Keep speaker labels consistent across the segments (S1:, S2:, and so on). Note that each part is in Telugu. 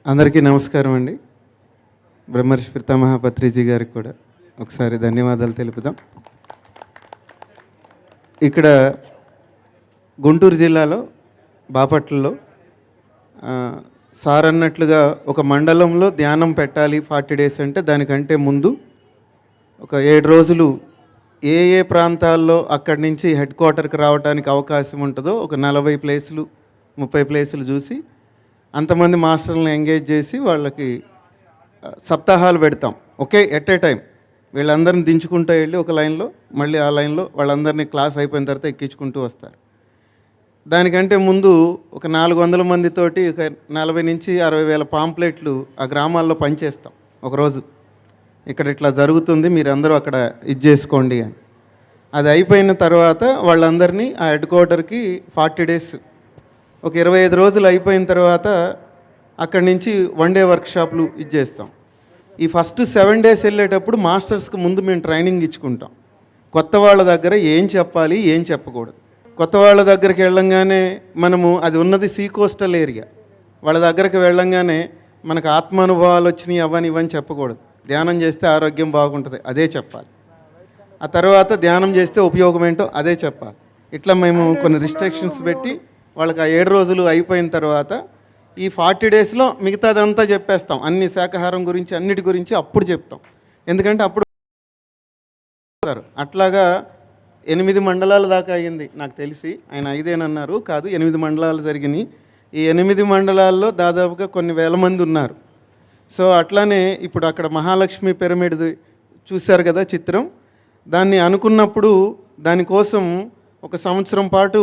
S1: అందరికీ నమస్కారం అండి. బ్రహ్మర్షి పితామహ పత్రిజీ గారికి కూడా ఒకసారి ధన్యవాదాలు తెలుపుదాం. ఇక్కడ గుంటూరు జిల్లాలో బాపట్లలో సార్ అన్నట్లుగా ఒక మండలంలో ధ్యానం పెట్టాలి 40 డేస్ అంటే దానికంటే ముందు ఒక 7 రోజులు ఏ ఏ ప్రాంతాల్లో అక్కడి నుంచి హెడ్ క్వార్టర్కి రావడానికి అవకాశం ఉంటుందో ఒక 40 ప్లేసులు 30 ప్లేసులు చూసి అంతమంది మాస్టర్లను ఎంగేజ్ చేసి వాళ్ళకి సప్తాహాలు పెడతాం. ఒకే ఎట్ ఏ టైం వీళ్ళందరిని దించుకుంటూ వెళ్ళి ఒక లైన్లో మళ్ళీ ఆ లైన్లో వాళ్ళందరినీ క్లాస్ అయిపోయిన తర్వాత ఎక్కించుకుంటూ వస్తారు. దానికంటే ముందు ఒక 400 మందితోటి ఒక 40 నుంచి 60 వేల పాంప్లెట్లు ఆ గ్రామాల్లో పనిచేస్తాం. ఒకరోజు ఇక్కడ ఇట్లా జరుగుతుంది, మీరందరూ అక్కడ ఇది చేసుకోండి అని. అది అయిపోయిన తర్వాత వాళ్ళందరినీ ఆ హెడ్ క్వార్టర్కి 40 డేస్ ఒక 25 రోజులు అయిపోయిన తర్వాత అక్కడి నుంచి 1 డే వర్క్షాప్లు ఇది చేస్తాం. ఈ ఫస్ట్ 7 డేస్ వెళ్ళేటప్పుడు మాస్టర్స్కి ముందు మేము ట్రైనింగ్ ఇచ్చుకుంటాం. కొత్త వాళ్ళ దగ్గర ఏం చెప్పాలి, ఏం చెప్పకూడదు. కొత్త వాళ్ళ దగ్గరికి వెళ్ళంగానే మనము అది ఉన్నది సీ కోస్టల్ ఏరియా. వాళ్ళ దగ్గరికి వెళ్ళంగానే మనకు ఆత్మానుభవాలు వచ్చినాయి అవని ఇవని చెప్పకూడదు. ధ్యానం చేస్తే ఆరోగ్యం బాగుంటుంది అదే చెప్పాలి. ఆ తర్వాత ధ్యానం చేస్తే ఉపయోగం ఏంటో అదే చెప్పాలి. ఇట్లా మేము కొన్ని రిస్ట్రిక్షన్స్ పెట్టి వాళ్ళకి ఆ 7 రోజులు అయిపోయిన తర్వాత ఈ 40 డేస్లో మిగతాదంతా చెప్పేస్తాం. అన్ని శాకాహారం గురించి అన్నిటి గురించి అప్పుడు చెప్తాం. ఎందుకంటే అప్పుడు అట్లాగా 8 మండలాల దాకా అయ్యింది నాకు తెలిసి. ఆయన 5 అన్నారు, కాదు 8 మండలాలు జరిగినాయి. ఈ 8 మండలాల్లో దాదాపుగా కొన్ని వేల మంది ఉన్నారు. సో అట్లానే ఇప్పుడు అక్కడ మహాలక్ష్మి పిరమిడ్ చూశారు కదా చిత్రం. దాన్ని అనుకున్నప్పుడు దానికోసం ఒక సంవత్సరం పాటు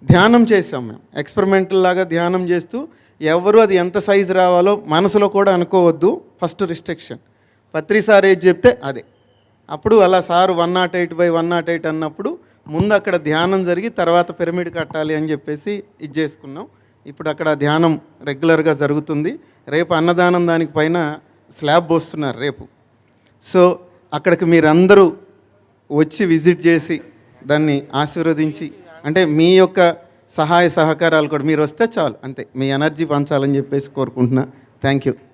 S1: ధ్యానం చేసాం మేము. ఎక్స్పెరిమెంటల్ లాగా ధ్యానం చేస్తూ ఎవరు అది ఎంత సైజు రావాలో మనసులో కూడా అనుకోవద్దు. ఫస్ట్ రిస్ట్రిక్షన్ పత్రి సార్ ఏది చెప్తే అదే. అప్పుడు అలా సార్ 108/108 అన్నప్పుడు ముందు అక్కడ ధ్యానం జరిగి తర్వాత పిరమిడ్ కట్టాలి అని చెప్పేసి ఇది చేసుకున్నాం. ఇప్పుడు అక్కడ ధ్యానం రెగ్యులర్గా జరుగుతుంది. రేపు అన్నదానం దానికి పైన స్లాబ్ పోస్తున్నారు రేపు. సో అక్కడికి మీరందరూ వచ్చి విజిట్ చేసి దాన్ని ఆశీర్వదించి, అంటే మీ యొక్క సహాయ సహకారాలు కూడా మీరు వస్తే చాలు, అంతే. మీ ఎనర్జీ పంచాలని చెప్పేసి కోరుకుంటున్నా. Thank you.